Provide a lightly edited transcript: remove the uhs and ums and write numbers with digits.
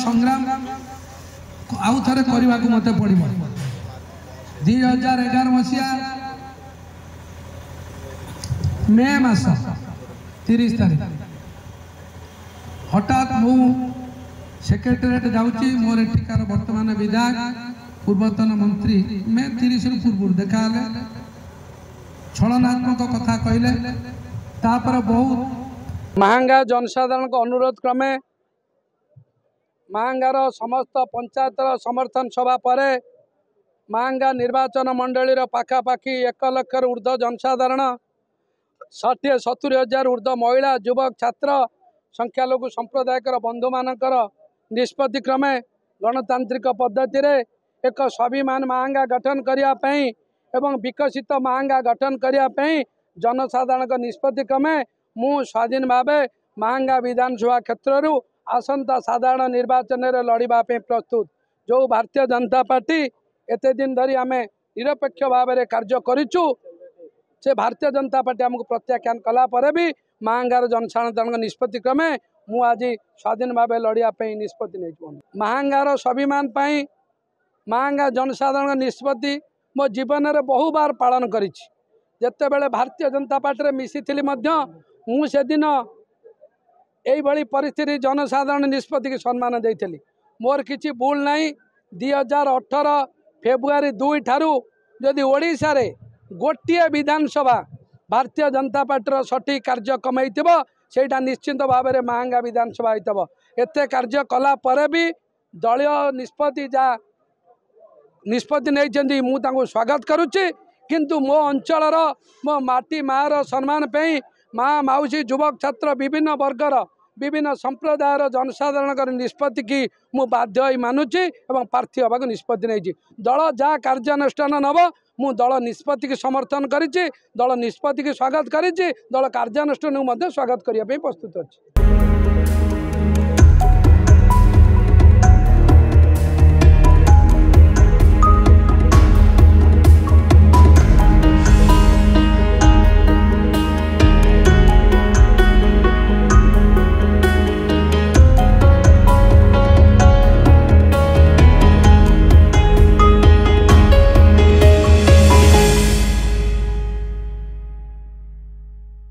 संग्राम आउ थे करने को मत पड़ 2011 मसीहा मे मास 30 तारीख हठात मु सेक्रेटेरिएट जाऊँगी मोर एठिकार वर्तमान विधायक पूर्वतन मंत्री मे 30 पूर्व देखा छलनात्मक कथा कहले तापर बहुत महांगा जनसाधारण को अनुरोध क्रमे महांगार समस्त पंचायतर समर्थन सभा पर महांगा निर्वाचन मंडली पाखापाखि 1 लाख ऊर्ध्व जनसाधारण 60-70 हजार ऊर्ध्व महिला युवक छात्र संख्यालघु संप्रदायकर बंधु मानकर निष्पत्ति क्रमे गणतांत्रिक पद्धति रे एक स्वाभिमान महांगा गठन करने एवं विकसित महांगा गठन करने जनसाधारण निष्पत्ति क्रमे मु स्वाधीन भाव महांगा विधानसभा क्षेत्र आसंता साधारण निर्वाचन में लड़ाई प्रस्तुत। जो भारतीय जनता पार्टी एते दिन धरी आम निरपेक्ष भाव में कार्य करूँ से भारतीय जनता पार्टी आमको प्रत्याख्यान कला पर भी महांगार जनसाधारण निष्पत्ति क्रमे मु आज स्वाधीन भाव लड़ाई निष्पत्ति नहीं। महांगार स्वाभिमान महांगा जनसाधारण निष्पत्ति मो जीवन में बहु बार पालन करते बेले भारतीय जनता पार्टी मिसी से दिन यही परिस्थिति जनसाधारण निष्पत्ति की सम्मान देती मोर किसी भूल नहीं। 2018 फेब्रुआरी 2 ठारू जदि ओडिशा रे गोटे विधानसभा भारतीय जनता पार्टी सठिक कार्य कमई सेटा निश्चिंत भाव में महांगा विधानसभा होता एते कार्य कला पर भी दलीय निष्पत्ति जा निष्पत्ति नहीं मुझे स्वागत करुच्ची किंतु मो अंचल मो माटी मार सम्मान पे माँ माउसी युवक छात्र विभिन्न वर्गर विभिन्न संप्रदायर जनसाधारण निष्पत्ति की मु बाध्य मानुची एवं प्रार्थी होगा निष्पत्ति नहीं। दल जहाँ कार्यानुष्ठान नब मु दल निष्पत्ति की समर्थन करिछि दल निष्पत्ति की स्वागत करिछि दल कार्यानुष्ठान स्वागत करने प्रस्तुत अच्छी।